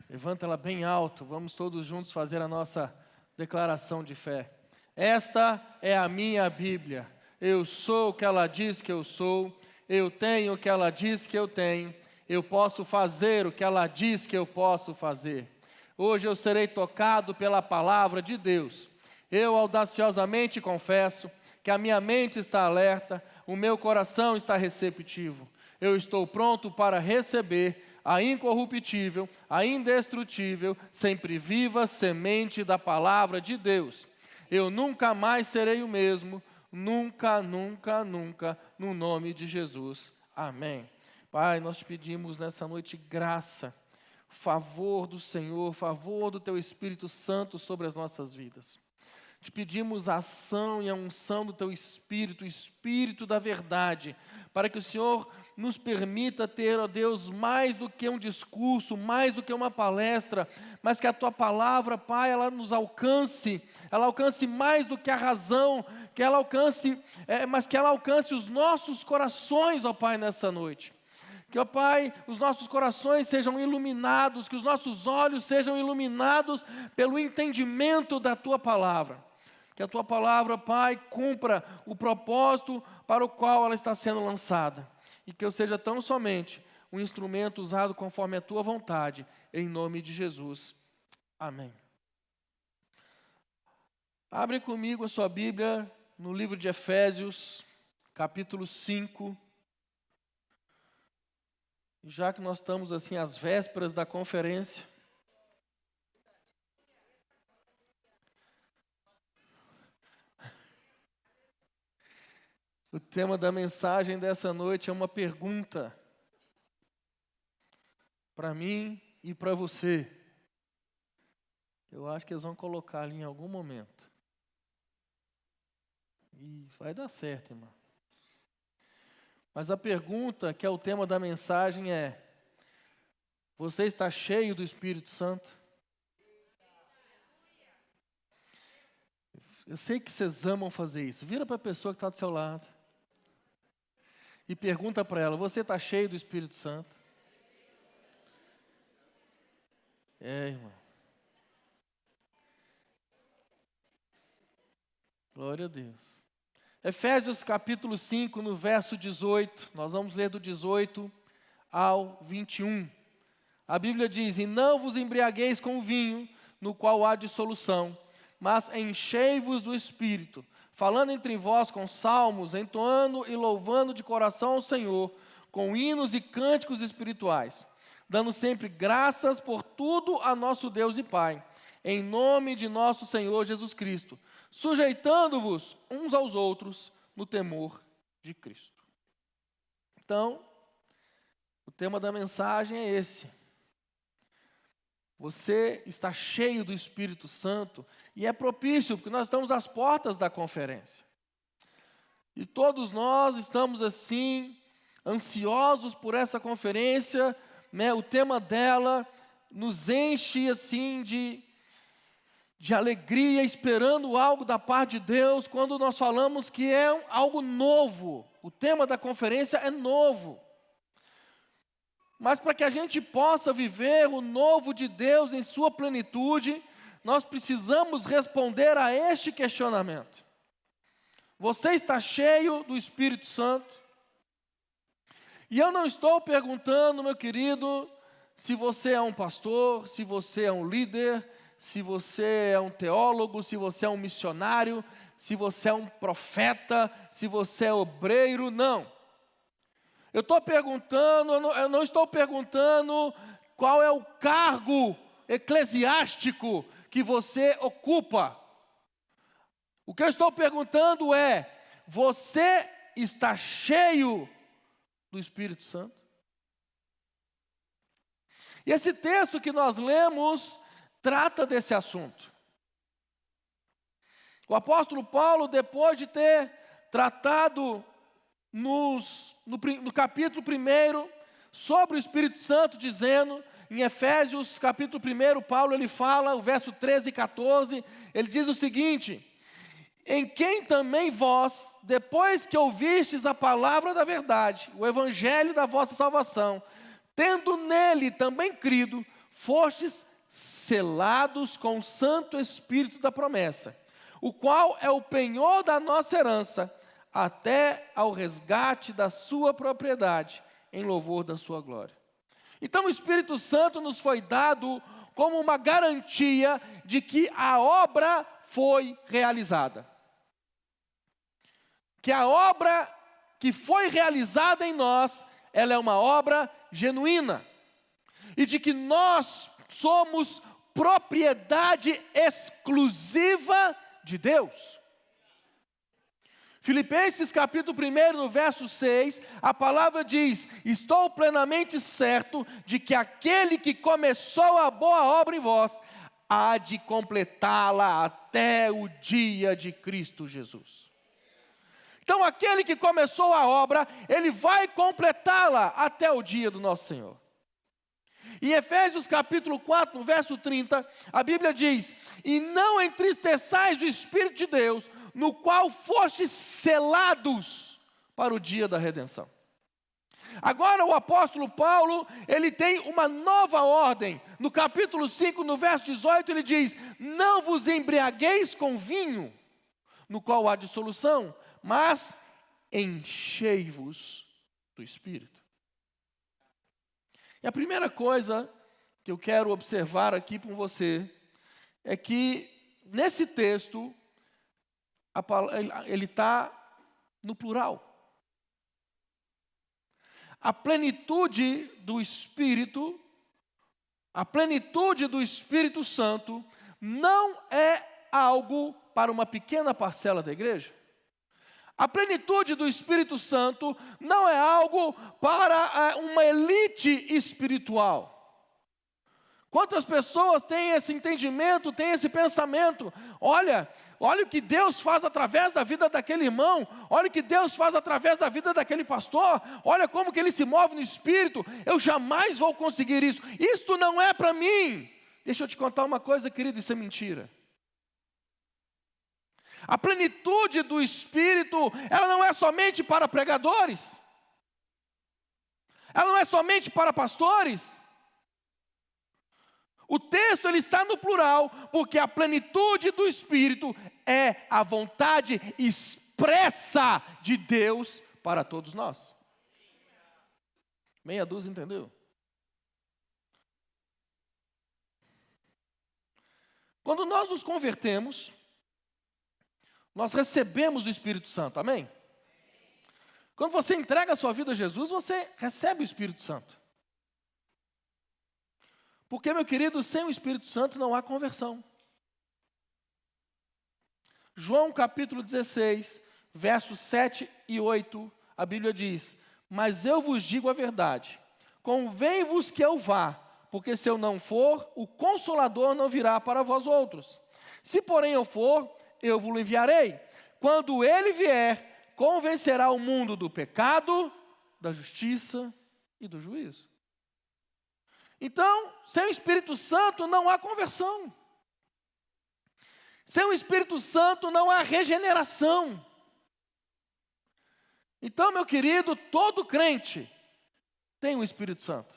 Levanta ela bem alto, vamos todos juntos fazer a nossa declaração de fé. Esta é a minha Bíblia. Eu sou o que ela diz que eu sou, eu tenho o que ela diz que eu tenho, eu posso fazer o que ela diz que eu posso fazer. Hoje eu serei tocado pela palavra de Deus. Eu audaciosamente confesso que a minha mente está alerta, o meu coração está receptivo. Eu estou pronto para receber a incorruptível, a indestrutível, sempre viva semente da palavra de Deus. Eu nunca mais serei o mesmo, nunca, nunca, nunca, no nome de Jesus. Amém. Pai, nós te pedimos nessa noite graça, favor do Senhor, favor do Teu Espírito Santo sobre as nossas vidas. Te pedimos a ação e a unção do Teu Espírito, o Espírito da verdade, para que o Senhor nos permita ter, ó Deus, mais do que um discurso, mais do que uma palestra, mas que a Tua palavra, Pai, ela nos alcance, ela alcance mais do que a razão, que ela alcance, mas que ela alcance os nossos corações, ó Pai, nessa noite. Que, ó Pai, os nossos corações sejam iluminados, que os nossos olhos sejam iluminados pelo entendimento da Tua palavra. Que a Tua palavra, Pai, cumpra o propósito para o qual ela está sendo lançada. E que eu seja tão somente um instrumento usado conforme a Tua vontade, em nome de Jesus. Amém. Abre comigo a sua Bíblia no livro de Efésios, capítulo 5. Já que nós estamos assim às vésperas da conferência, o tema da mensagem dessa noite é uma pergunta para mim e para você. Eu acho que eles vão colocar ali em algum momento. E vai dar certo, irmão. Mas a pergunta que é o tema da mensagem é: você está cheio do Espírito Santo? Eu sei que vocês amam fazer isso. Vira para a pessoa que está do seu lado e pergunta para ela: você está cheio do Espírito Santo? Irmão. Glória a Deus. Efésios capítulo 5, no verso 18, nós vamos ler do 18 ao 21. A Bíblia diz: e não vos embriagueis com o vinho, no qual há dissolução, mas enchei-vos do Espírito, falando entre vós com salmos, entoando e louvando de coração ao Senhor, com hinos e cânticos espirituais, dando sempre graças por tudo a nosso Deus e Pai, em nome de nosso Senhor Jesus Cristo, sujeitando-vos uns aos outros no temor de Cristo. Então, o tema da mensagem é esse. Você está cheio do Espírito Santo e é propício, porque nós estamos às portas da conferência. E todos nós estamos assim, ansiosos por essa conferência, né? O tema dela nos enche assim de alegria, esperando algo da parte de Deus, quando nós falamos que é algo novo. O tema da conferência é novo. Mas para que a gente possa viver o novo de Deus em sua plenitude, nós precisamos responder a este questionamento. Você está cheio do Espírito Santo? E eu não estou perguntando, meu querido, se você é um pastor, se você é um líder, se você é um teólogo, se você é um missionário, se você é um profeta, se você é obreiro, não. Eu não estou perguntando qual é o cargo eclesiástico que você ocupa. O que eu estou perguntando é: você está cheio do Espírito Santo? E esse texto que nós lemos trata desse assunto. O apóstolo Paulo, depois de ter tratado no capítulo 1 sobre o Espírito Santo, dizendo, em Efésios capítulo 1, Paulo ele fala, o verso 13 e 14, ele diz o seguinte: em quem também vós, depois que ouvistes a palavra da verdade, o evangelho da vossa salvação, tendo nele também crido, fostes selados com o Santo Espírito da promessa, o qual é o penhor da nossa herança, até ao resgate da sua propriedade, em louvor da sua glória. Então o Espírito Santo nos foi dado como uma garantia de que a obra foi realizada. Que a obra que foi realizada em nós, ela é uma obra genuína. E de que nós somos propriedade exclusiva de Deus. Filipenses capítulo 1, no verso 6, a palavra diz: estou plenamente certo de que aquele que começou a boa obra em vós, há de completá-la até o dia de Cristo Jesus. Então aquele que começou a obra, ele vai completá-la até o dia do nosso Senhor. Em Efésios capítulo 4, no verso 30, a Bíblia diz: e não entristeçais o Espírito de Deus, no qual fostes selados para o dia da redenção. Agora o apóstolo Paulo, ele tem uma nova ordem. No capítulo 5, no verso 18, ele diz: não vos embriagueis com vinho, no qual há dissolução, mas enchei-vos do Espírito. E a primeira coisa que eu quero observar aqui com você é que nesse texto ele está no plural. A plenitude do Espírito, a plenitude do Espírito Santo não é algo para uma pequena parcela da igreja. A plenitude do Espírito Santo não é algo para uma elite espiritual. Quantas pessoas têm esse entendimento, têm esse pensamento? Olha o que Deus faz através da vida daquele irmão, olha o que Deus faz através da vida daquele pastor, olha como que ele se move no Espírito, eu jamais vou conseguir isso, isso não é para mim. Deixa eu te contar uma coisa, querido, isso é mentira. A plenitude do Espírito, ela não é somente para pregadores, ela não é somente para pastores. O texto ele está no plural, porque a plenitude do Espírito é a vontade expressa de Deus para todos nós. Meia dúzia, entendeu? Quando nós nos convertemos, nós recebemos o Espírito Santo, amém? Quando você entrega a sua vida a Jesus, você recebe o Espírito Santo. Porque, meu querido, sem o Espírito Santo não há conversão. João capítulo 16, versos 7 e 8, a Bíblia diz: mas eu vos digo a verdade, convém-vos que eu vá, porque se eu não for, o Consolador não virá para vós outros. Se porém eu for, eu vos enviarei. Quando ele vier, convencerá o mundo do pecado, da justiça e do juízo. Então, sem o Espírito Santo não há conversão. Sem o Espírito Santo não há regeneração. Então, meu querido, todo crente tem o Espírito Santo.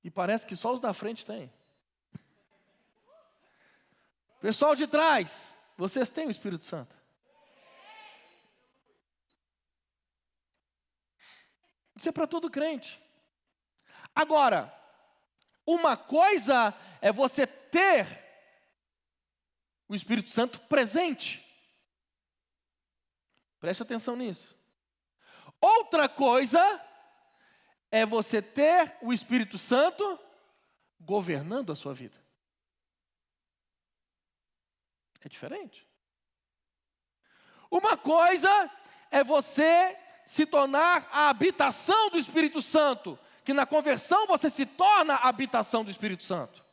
E parece que só os da frente têm. Pessoal de trás, vocês têm o Espírito Santo? Isso é para todo crente. Agora, uma coisa é você ter o Espírito Santo presente. Preste atenção nisso. Outra coisa é você ter o Espírito Santo governando a sua vida. É diferente. Uma coisa é você se tornar a habitação do Espírito Santo, que na conversão você se torna a habitação do Espírito Santo.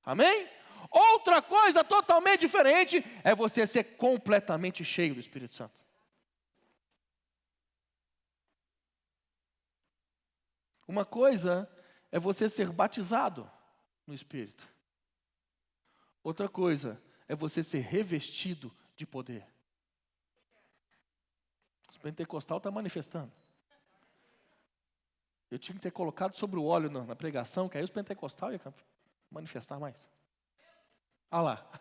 Amém? Outra coisa totalmente diferente é você ser completamente cheio do Espírito Santo. Uma coisa é você ser batizado no Espírito. Outra coisa é você ser revestido de poder. O pentecostal está manifestando. Eu tinha que ter colocado sobre o óleo na pregação, que aí os pentecostais iam manifestar mais. Olha lá.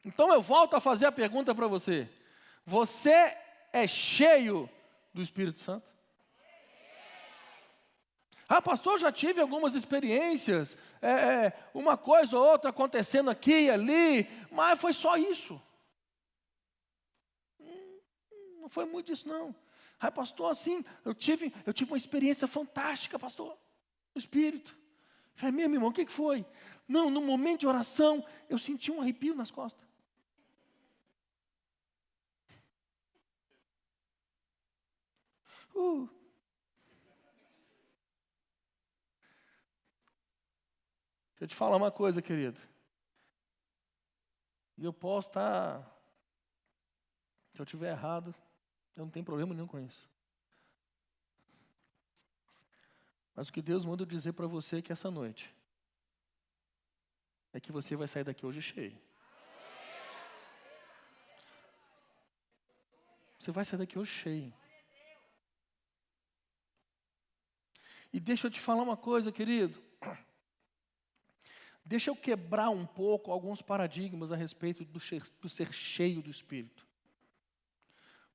Então eu volto a fazer a pergunta para você. Você é cheio do Espírito Santo? Ah, pastor, eu já tive algumas experiências, uma coisa ou outra acontecendo aqui e ali, mas foi só isso. Não foi muito isso não. Ah, pastor, assim, eu tive uma experiência fantástica, pastor, no Espírito. Falei, meu irmão, o que foi? Não, no momento de oração, eu senti um arrepio nas costas. Deixa eu te falar uma coisa, querido. E eu posso estar... Se eu estiver errado, eu não tenho problema nenhum com isso. Mas o que Deus manda eu dizer para você é que essa noite é que você vai sair daqui hoje cheio. Você vai sair daqui hoje cheio. E deixa eu te falar uma coisa, querido. Deixa eu quebrar um pouco alguns paradigmas a respeito do ser cheio do Espírito.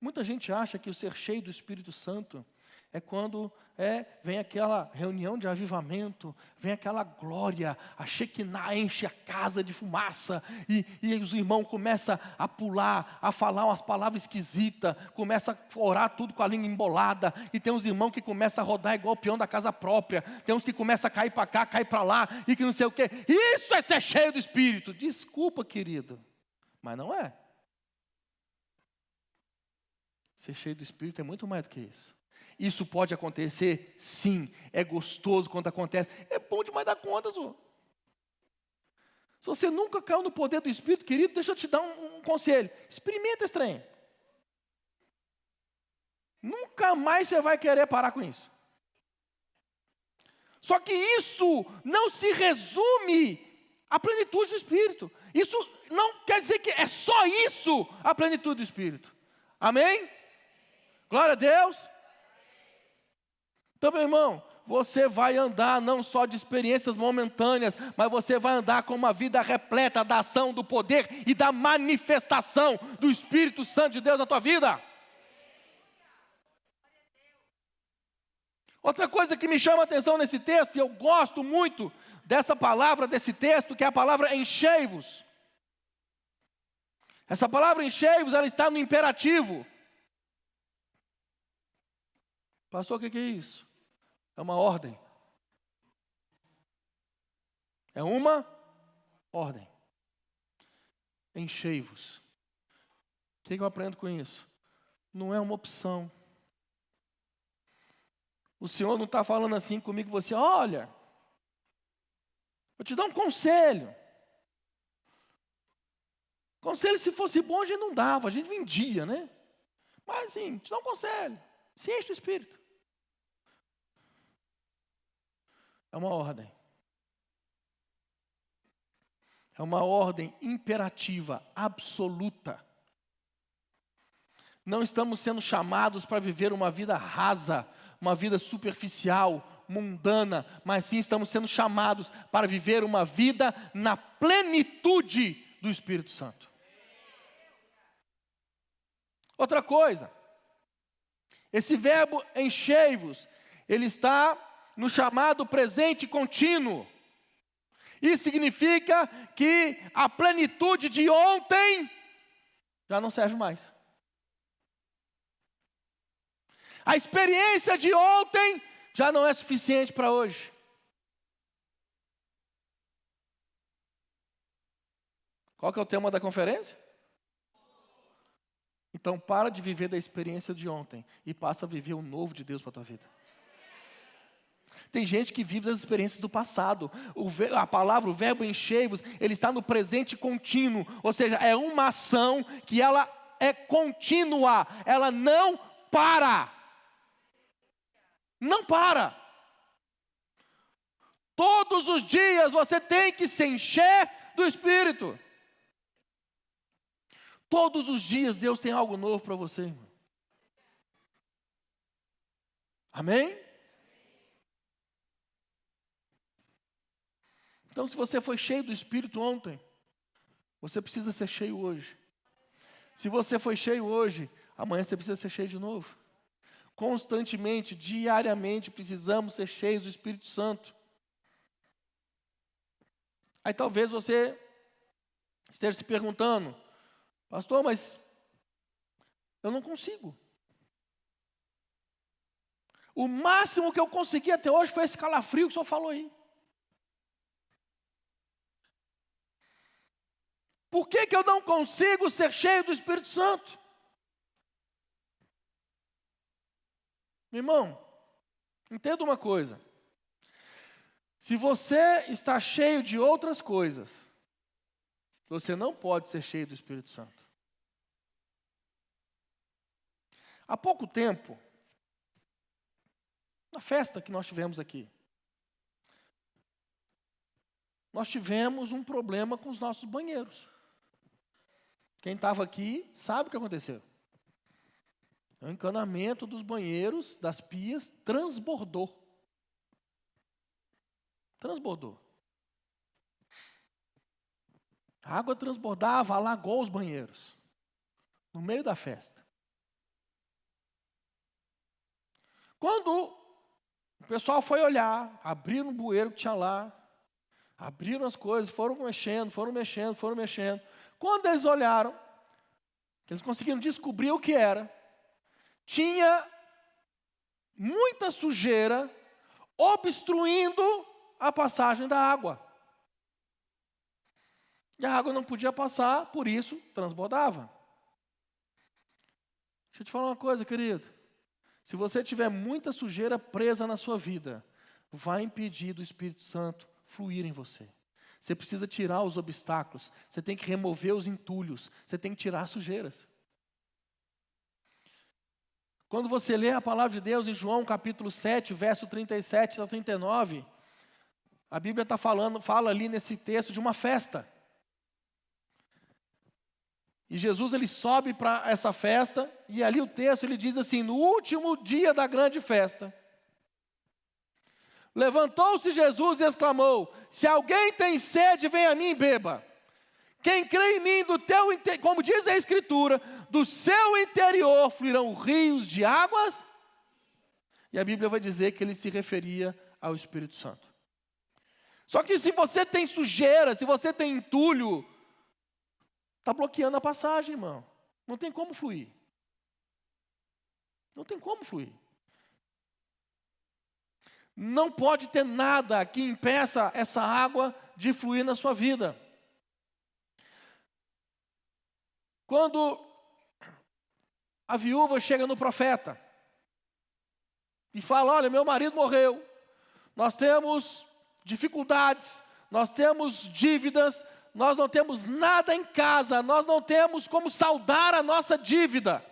Muita gente acha que o ser cheio do Espírito Santo é quando vem aquela reunião de avivamento, vem aquela glória, a Shekinah enche a casa de fumaça, e os irmãos começam a pular, a falar umas palavras esquisitas, começam a orar tudo com a língua embolada, e tem uns irmãos que começam a rodar igual o peão da casa própria, tem uns que começam a cair para cá, cair para lá, e que não sei o quê. Isso é ser cheio do Espírito. Desculpa, querido, mas não é. Ser cheio do Espírito é muito mais do que isso. Isso pode acontecer? Sim. É gostoso quando acontece. É bom demais dar conta, Zô. Se você nunca caiu no poder do Espírito, querido, deixa eu te dar um conselho. Experimenta esse trem. Nunca mais você vai querer parar com isso. Só que isso não se resume à plenitude do Espírito. Isso não quer dizer que é só isso a plenitude do Espírito. Amém? Glória a Deus. Então, meu irmão, você vai andar não só de experiências momentâneas, mas você vai andar com uma vida repleta da ação, do poder e da manifestação do Espírito Santo de Deus na tua vida. Outra coisa que me chama a atenção nesse texto, e eu gosto muito dessa palavra, desse texto, que é a palavra enchei-vos. Essa palavra enchei-vos, ela está no imperativo. Pastor, o que é isso? É uma ordem. É uma ordem. Enchei-vos. O que eu aprendo com isso? Não é uma opção. O Senhor não está falando assim comigo, você, olha, vou te dar um conselho. Conselho, se fosse bom, a gente não dava, a gente vendia, né? Mas assim, te dá um conselho. Se enche do Espírito. É uma ordem. É uma ordem imperativa, absoluta. Não estamos sendo chamados para viver uma vida rasa, uma vida superficial, mundana, mas sim estamos sendo chamados para viver uma vida na plenitude do Espírito Santo. Outra coisa, esse verbo enchei-vos, ele está no chamado presente contínuo. Isso significa que a plenitude de ontem já não serve mais. A experiência de ontem já não é suficiente para hoje. Qual que é o tema da conferência? Então para de viver da experiência de ontem e passa a viver o novo de Deus para a tua vida. Tem gente que vive das experiências do passado. A palavra, o verbo enchei-vos, ele está no presente contínuo. Ou seja, é uma ação que ela é contínua. Ela não para. Não para. Todos os dias você tem que se encher do Espírito. Todos os dias Deus tem algo novo para você, irmão. Amém? Então, se você foi cheio do Espírito ontem, você precisa ser cheio hoje. Se você foi cheio hoje, amanhã você precisa ser cheio de novo. Constantemente, diariamente, precisamos ser cheios do Espírito Santo. Aí talvez você esteja se perguntando, pastor, mas eu não consigo. O máximo que eu consegui até hoje foi esse calafrio que o senhor falou aí. Por que eu não consigo ser cheio do Espírito Santo? Meu irmão, entenda uma coisa. Se você está cheio de outras coisas, você não pode ser cheio do Espírito Santo. Há pouco tempo, na festa que nós tivemos aqui, nós tivemos um problema com os nossos banheiros. Quem estava aqui sabe o que aconteceu. O encanamento dos banheiros, das pias, transbordou. Transbordou. A água transbordava, alagou os banheiros, no meio da festa. Quando o pessoal foi olhar, abriram o bueiro que tinha lá, abriram as coisas, foram mexendo. Quando eles olharam, que eles conseguiram descobrir o que era, tinha muita sujeira obstruindo a passagem da água. E a água não podia passar, por isso transbordava. Deixa eu te falar uma coisa, querido. Se você tiver muita sujeira presa na sua vida, vai impedir do Espírito Santo fluir em você. Você precisa tirar os obstáculos, você tem que remover os entulhos, você tem que tirar as sujeiras. Quando você lê a palavra de Deus em João capítulo 7, verso 37 a 39, a Bíblia fala ali nesse texto de uma festa. E Jesus ele sobe para essa festa, e ali o texto ele diz assim, no último dia da grande festa, levantou-se Jesus e exclamou, se alguém tem sede, vem a mim e beba. Quem crê em mim, como diz a Escritura, do seu interior fluirão rios de águas. E a Bíblia vai dizer que ele se referia ao Espírito Santo. Só que se você tem sujeira, se você tem entulho, está bloqueando a passagem, irmão. Não tem como fluir. Não tem como fluir. Não pode ter nada que impeça essa água de fluir na sua vida. Quando a viúva chega no profeta e fala, olha, meu marido morreu, nós temos dificuldades, nós temos dívidas, nós não temos nada em casa, nós não temos como saldar a nossa dívida,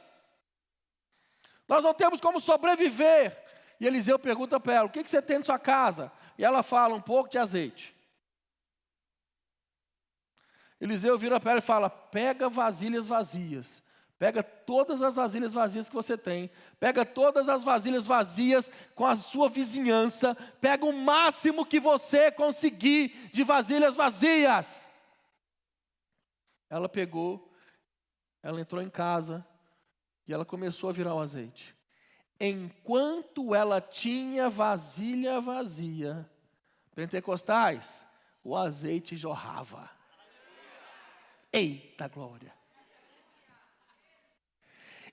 nós não temos como sobreviver. E Eliseu pergunta para ela, o que você tem na sua casa? E ela fala, um pouco de azeite. Eliseu vira para ela e fala, pega vasilhas vazias, pega todas as vasilhas vazias que você tem, pega todas as vasilhas vazias com a sua vizinhança, pega o máximo que você conseguir de vasilhas vazias. Ela pegou, ela entrou em casa e ela começou a virar o azeite. Enquanto ela tinha vasilha vazia, pentecostais, o azeite jorrava. Eita glória!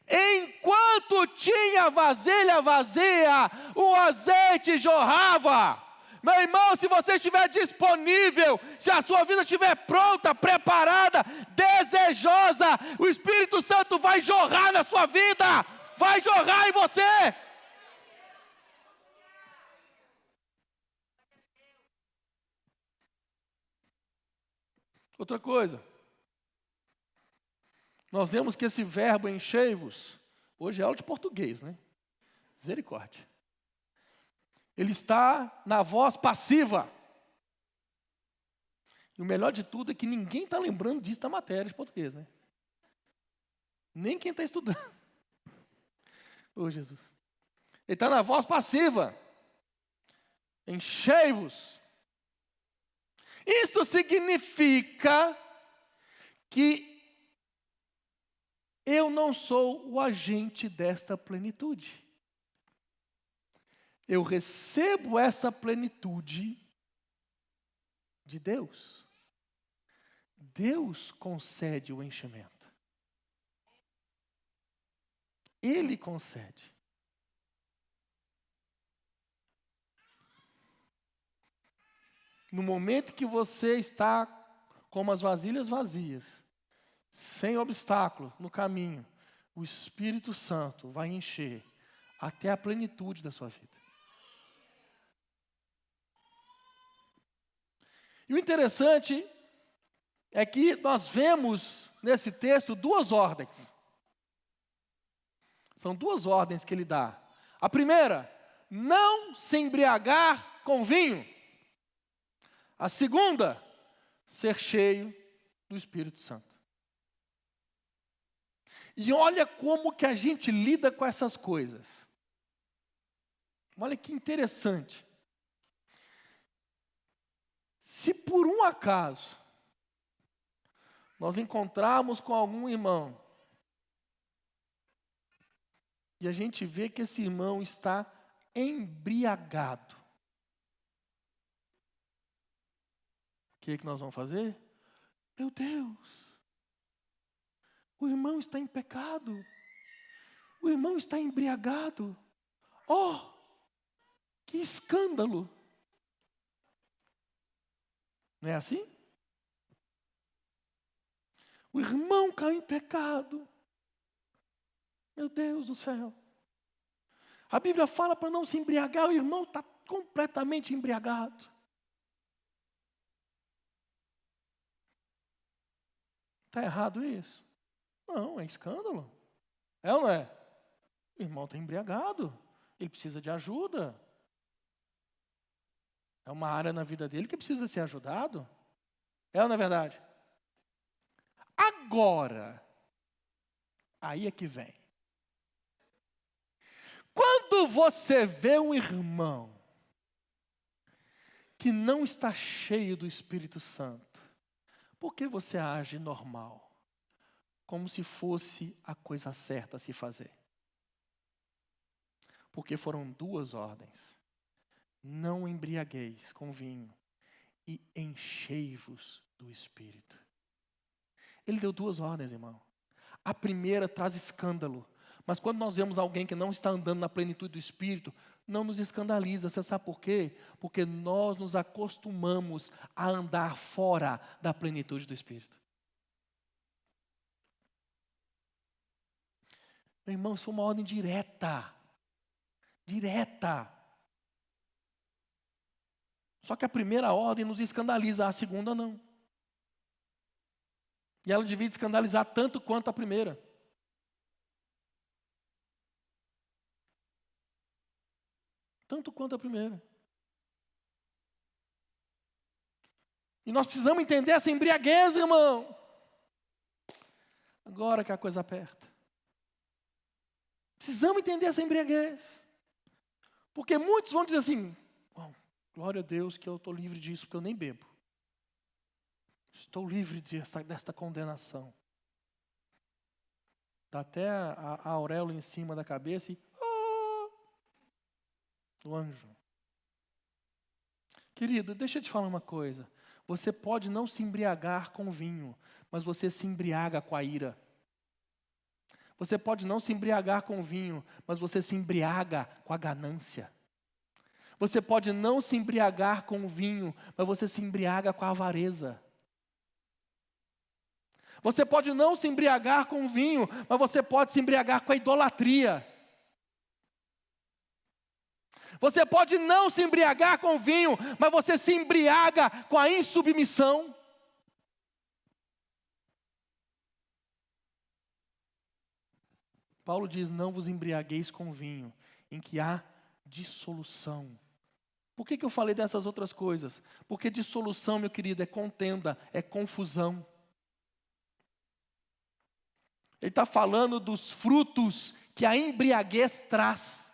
Enquanto tinha vasilha vazia, o azeite jorrava. Meu irmão, se você estiver disponível, se a sua vida estiver pronta, preparada, desejosa, o Espírito Santo vai jorrar na sua vida, vai jorrar em você. Outra coisa, nós vemos que esse verbo enchei-vos, hoje é aula de português, né? Misericórdia. Ele está na voz passiva. E o melhor de tudo é que ninguém está lembrando disso na matéria de português, né? Nem quem está estudando. Ô Jesus. Ele está na voz passiva. Enchei-vos. Isto significa que eu não sou o agente desta plenitude. Eu recebo essa plenitude de Deus. Deus concede o enchimento. Ele concede. No momento que você está como as vasilhas vazias, sem obstáculo no caminho, o Espírito Santo vai encher até a plenitude da sua vida. E o interessante é que nós vemos nesse texto duas ordens. São duas ordens que ele dá. A primeira, não se embriagar com vinho. A segunda, ser cheio do Espírito Santo. E olha como que a gente lida com essas coisas. Olha que interessante. Se por um acaso nós encontrarmos com algum irmão e a gente vê que esse irmão está embriagado, o que nós vamos fazer? Meu Deus, o irmão está em pecado, o irmão está embriagado. Oh, que escândalo! Não é assim? O irmão caiu em pecado. Meu Deus do céu. A Bíblia fala para não se embriagar, o irmão está completamente embriagado. Está errado isso? Não, é escândalo. É ou não é? O irmão está embriagado. Ele precisa de ajuda. É uma área na vida dele que precisa ser ajudado. É ou não é verdade? Agora, aí é que vem. Quando você vê um irmão que não está cheio do Espírito Santo, por que você age normal? Como se fosse a coisa certa a se fazer. Porque foram duas ordens. Não embriagueis com vinho e enchei-vos do Espírito. Ele deu duas ordens, irmão. A primeira traz escândalo. Mas quando nós vemos alguém que não está andando na plenitude do Espírito, não nos escandaliza. Você sabe por quê? Porque nós nos acostumamos a andar fora da plenitude do Espírito. Meu irmão, isso foi uma ordem direta. Direta. Só que a primeira ordem nos escandaliza, a segunda não. E ela devia escandalizar tanto quanto a primeira. Tanto quanto a primeira. E nós precisamos entender essa embriaguez, irmão. Agora que a coisa aperta. Precisamos entender essa embriaguez. Porque muitos vão dizer assim, glória a Deus que eu estou livre disso, porque eu nem bebo. Estou livre desta condenação. Dá até a auréola em cima da cabeça e... o anjo. Querido, deixa eu te falar uma coisa. Você pode não se embriagar com vinho, mas você se embriaga com a ira. Você pode não se embriagar com vinho, mas você se embriaga com a ganância. Você pode não se embriagar com vinho, mas você se embriaga com a avareza. Você pode não se embriagar com vinho, mas você pode se embriagar com a idolatria. Você pode não se embriagar com vinho, mas você se embriaga com a insubmissão. Paulo diz, não vos embriagueis com vinho, em que há dissolução. Por que eu falei dessas outras coisas? Porque dissolução, meu querido, é contenda, é confusão. Ele está falando dos frutos que a embriaguez traz.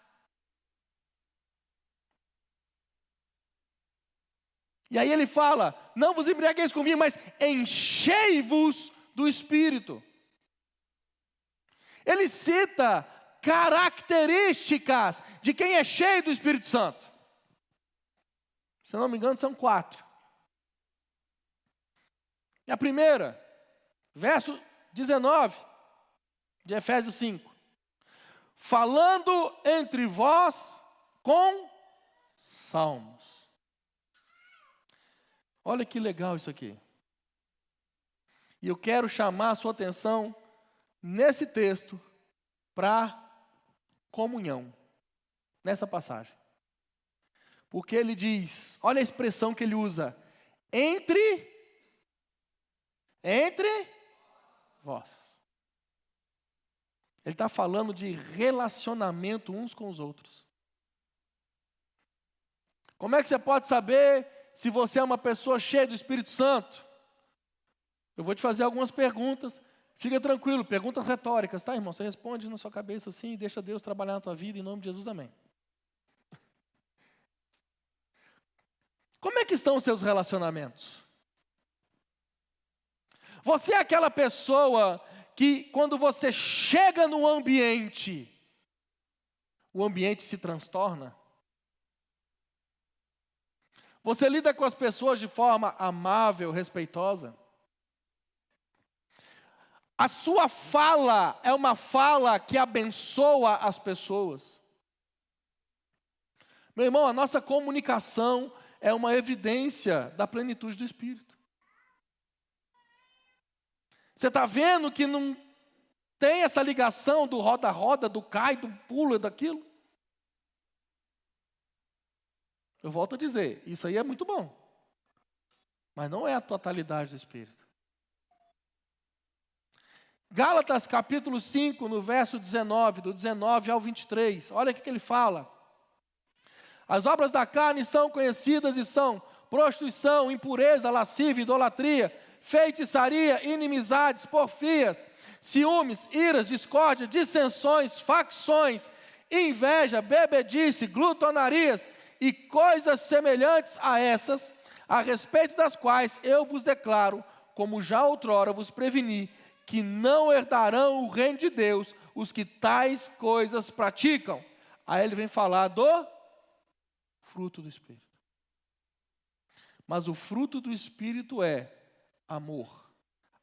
E aí ele fala, não vos embriagueis com vinho, mas enchei-vos do Espírito. Ele cita características de quem é cheio do Espírito Santo. Se eu não me engano, são 4. E a primeira, verso 19 de Efésios 5. Falando entre vós com salmos. Olha que legal isso aqui. E eu quero chamar a sua atenção nesse texto para comunhão, nessa passagem. Porque ele diz, olha a expressão que ele usa, entre vós. Ele está falando de relacionamento uns com os outros. Como é que você pode saber se você é uma pessoa cheia do Espírito Santo? Eu vou te fazer algumas perguntas. Fica tranquilo, perguntas retóricas, tá, irmão? Você responde na sua cabeça assim e deixa Deus trabalhar na tua vida, em nome de Jesus, amém. Como é que estão os seus relacionamentos? Você é aquela pessoa que quando você chega no ambiente, o ambiente se transtorna? Você lida com as pessoas de forma amável, respeitosa? A sua fala é uma fala que abençoa as pessoas? Meu irmão, a nossa comunicação é uma evidência da plenitude do Espírito. Você está vendo que não tem essa ligação do roda-roda, do cai, do pula, daquilo? Eu volto a dizer, isso aí é muito bom. Mas não é a totalidade do Espírito. Gálatas capítulo 5, no verso 19, do 19 ao 23. Olha o que ele fala. As obras da carne são conhecidas e são prostituição, impureza, lascívia, idolatria, feitiçaria, inimizades, porfias, ciúmes, iras, discórdia, dissensões, facções, inveja, bebedice, glutonarias e coisas semelhantes a essas, a respeito das quais eu vos declaro, como já outrora vos preveni, que não herdarão o reino de Deus os que tais coisas praticam. Aí ele vem falar do fruto do Espírito. Mas o fruto do Espírito é amor,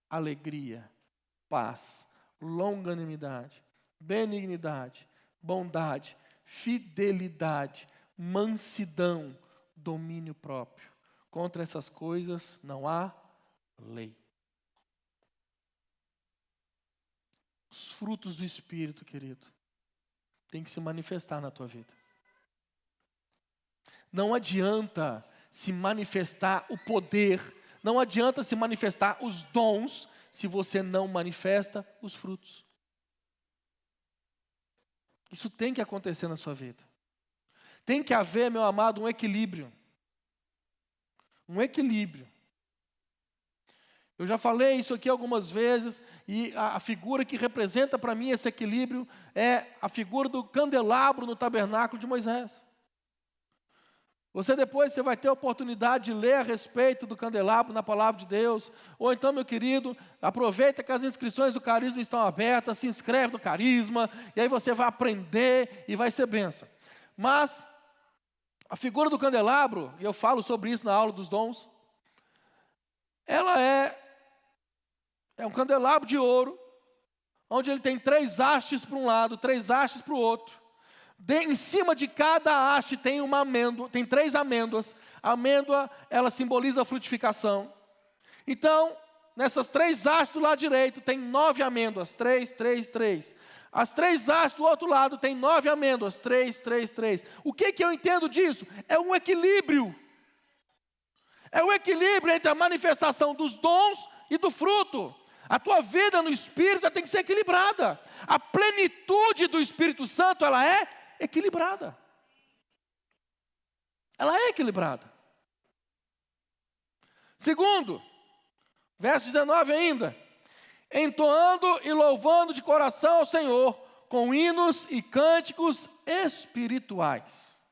alegria, paz, longanimidade, benignidade, bondade, fidelidade, mansidão, domínio próprio. Contra essas coisas não há lei. Os frutos do Espírito, querido, tem que se manifestar na tua vida. Não adianta se manifestar o poder, não adianta se manifestar os dons, se você não manifesta os frutos. Isso tem que acontecer na sua vida. Tem que haver, meu amado, um equilíbrio. Um equilíbrio. Eu já falei isso aqui algumas vezes, e a figura que representa para mim esse equilíbrio é a figura do candelabro no tabernáculo de Moisés. Você vai ter a oportunidade de ler a respeito do candelabro na palavra de Deus, ou então, meu querido, aproveita que as inscrições do carisma estão abertas, se inscreve no carisma, e aí você vai aprender e vai ser bênção. Mas a figura do candelabro, e eu falo sobre isso na aula dos dons, ela é um candelabro de ouro, onde ele tem 3 hastes para um lado, 3 hastes para o outro. Em cima de cada haste tem uma amêndoa, tem 3 amêndoas. A amêndoa, ela simboliza a frutificação. Então, nessas 3 hastes do lado direito, tem 9 amêndoas, 3, 3, 3. As 3 hastes do outro lado tem 9 amêndoas, 3, 3, 3. O que eu entendo disso? É um equilíbrio. É o equilíbrio entre a manifestação dos dons e do fruto. A tua vida no Espírito tem que ser equilibrada. A plenitude do Espírito Santo, ela é equilibrada. Ela é equilibrada. Segundo, verso 19 ainda. Entoando e louvando de coração ao Senhor, com hinos e cânticos espirituais.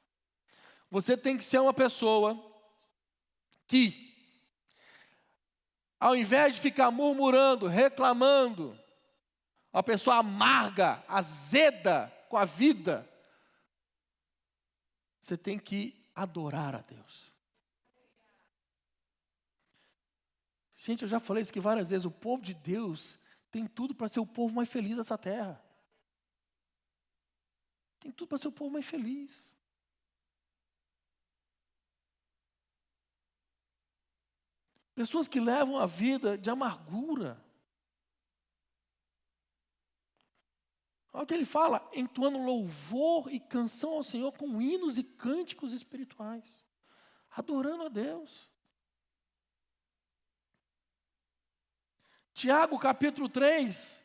Você tem que ser uma pessoa que, ao invés de ficar murmurando, reclamando, uma pessoa amarga, azeda com a vida, você tem que adorar a Deus. Gente, eu já falei isso aqui várias vezes, o povo de Deus tem tudo para ser o povo mais feliz dessa terra. Tem tudo para ser o povo mais feliz. Pessoas que levam a vida de amargura. Olha o que ele fala, entoando louvor e canção ao Senhor com hinos e cânticos espirituais. Adorando a Deus. Tiago capítulo 3,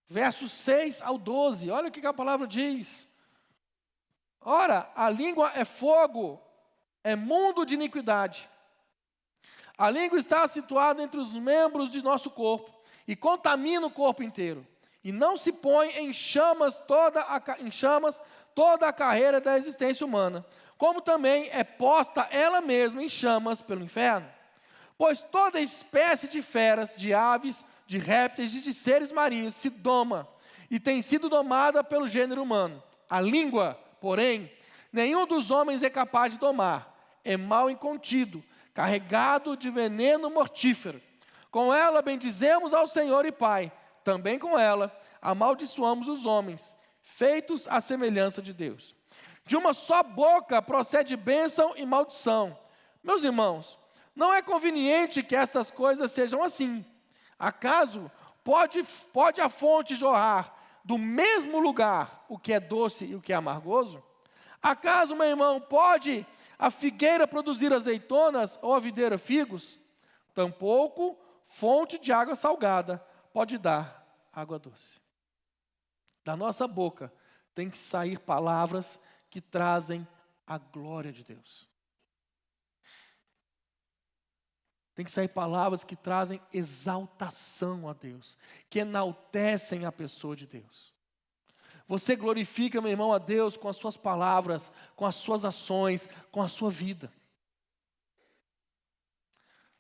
versos 6 ao 12. Olha o que a palavra diz. Ora, a língua é fogo, é mundo de iniquidade. A língua está situada entre os membros de nosso corpo e contamina o corpo inteiro. E não se põe em chamas toda a carreira da existência humana, como também é posta ela mesma em chamas pelo inferno. Pois toda espécie de feras, de aves, de répteis e de seres marinhos se doma e tem sido domada pelo gênero humano. A língua, porém, nenhum dos homens é capaz de domar. É mal incontido, carregado de veneno mortífero. Com ela bendizemos ao Senhor e Pai. Também com ela amaldiçoamos os homens, feitos à semelhança de Deus. De uma só boca procede bênção e maldição. Meus irmãos, não é conveniente que essas coisas sejam assim. Acaso pode a fonte jorrar do mesmo lugar o que é doce e o que é amargoso? Acaso, meu irmão, pode a figueira produzir azeitonas ou a videira figos? Tampouco fonte de água salgada pode dar água doce. Da nossa boca tem que sair palavras que trazem a glória de Deus. Tem que sair palavras que trazem exaltação a Deus, que enaltecem a pessoa de Deus. Você glorifica, meu irmão, a Deus com as suas palavras, com as suas ações, com a sua vida.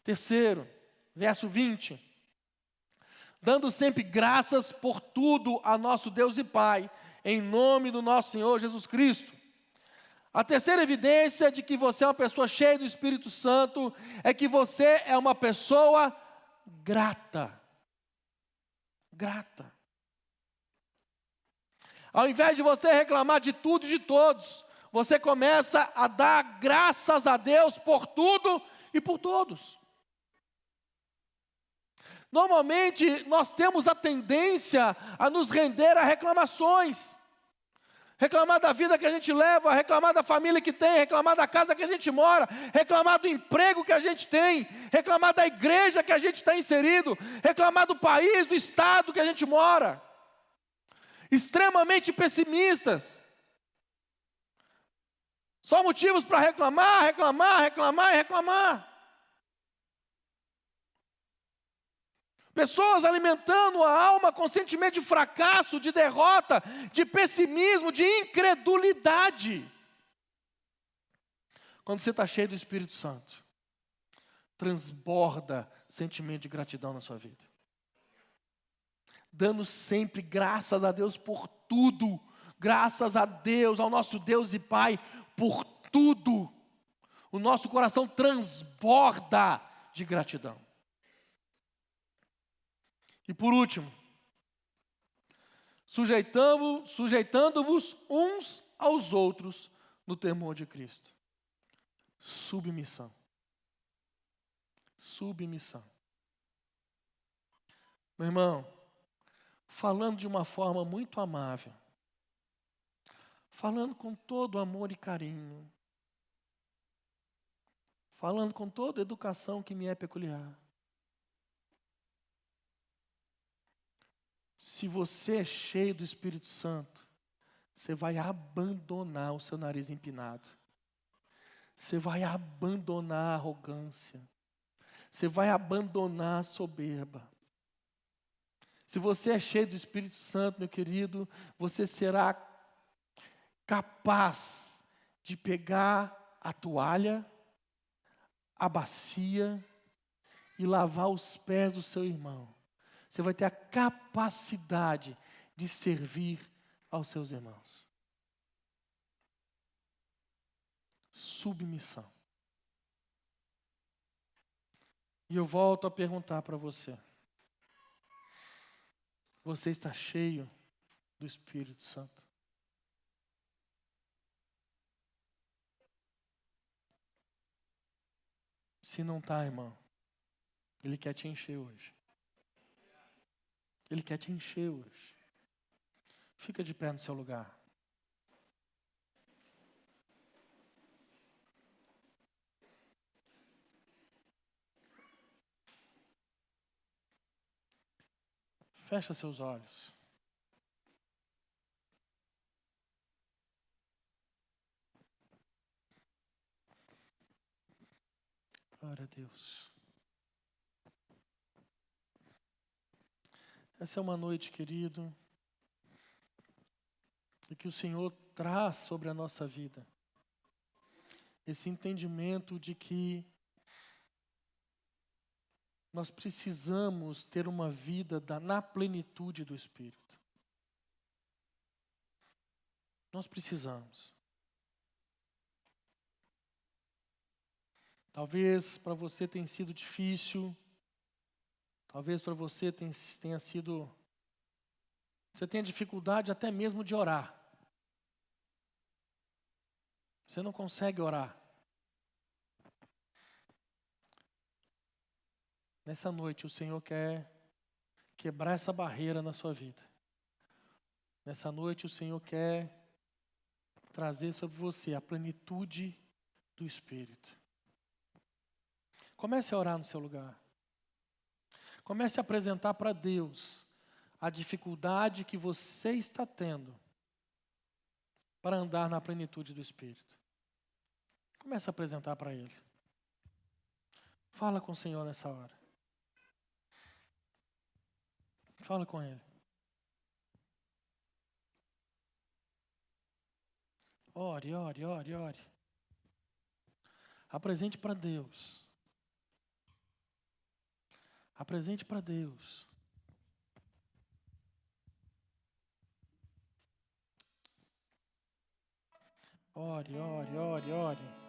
Terceiro, verso 20. Dando sempre graças por tudo a nosso Deus e Pai, em nome do nosso Senhor Jesus Cristo. A terceira evidência de que você é uma pessoa cheia do Espírito Santo é que você é uma pessoa grata. Grata. Ao invés de você reclamar de tudo e de todos, você começa a dar graças a Deus por tudo e por todos. Normalmente, nós temos a tendência a nos render a reclamações. Reclamar da vida que a gente leva, reclamar da família que tem, reclamar da casa que a gente mora, reclamar do emprego que a gente tem, reclamar da igreja que a gente está inserido, reclamar do país, do estado que a gente mora. Extremamente pessimistas. Só motivos para reclamar, reclamar, reclamar e reclamar. Pessoas alimentando a alma com sentimento de fracasso, de derrota, de pessimismo, de incredulidade. Quando você está cheio do Espírito Santo, transborda sentimento de gratidão na sua vida. Dando sempre graças a Deus por tudo. Graças a Deus, ao nosso Deus e Pai, por tudo. O nosso coração transborda de gratidão. E por último, sujeitando-vos uns aos outros no temor de Cristo. Submissão. Submissão. Meu irmão, falando de uma forma muito amável, falando com todo amor e carinho, falando com toda a educação que me é peculiar. Se você é cheio do Espírito Santo, você vai abandonar o seu nariz empinado. Você vai abandonar a arrogância. Você vai abandonar a soberba. Se você é cheio do Espírito Santo, meu querido, você será capaz de pegar a toalha, a bacia e lavar os pés do seu irmão. Você vai ter a capacidade de servir aos seus irmãos. Submissão. E eu volto a perguntar para você. Você está cheio do Espírito Santo? Se não está, irmão, Ele quer te encher hoje. Ele quer te encher hoje. Fica de pé no seu lugar. Fecha seus olhos. Glória a Deus. Essa é uma noite, querido, e que o Senhor traz sobre a nossa vida esse entendimento de que nós precisamos ter uma vida na plenitude do Espírito. Nós precisamos. Talvez para você tenha sido difícil, talvez para você tenha sido... Você tenha dificuldade até mesmo de orar. Você não consegue orar. Nessa noite o Senhor quer quebrar essa barreira na sua vida. Nessa noite o Senhor quer trazer sobre você a plenitude do Espírito. Comece a orar no seu lugar. Comece a apresentar para Deus a dificuldade que você está tendo para andar na plenitude do Espírito. Comece a apresentar para Ele. Fala com o Senhor nessa hora. Fala com Ele. Ore, ore, ore, ore. Apresente para Deus. Apresente para Deus. Ore, ore, ore, ore.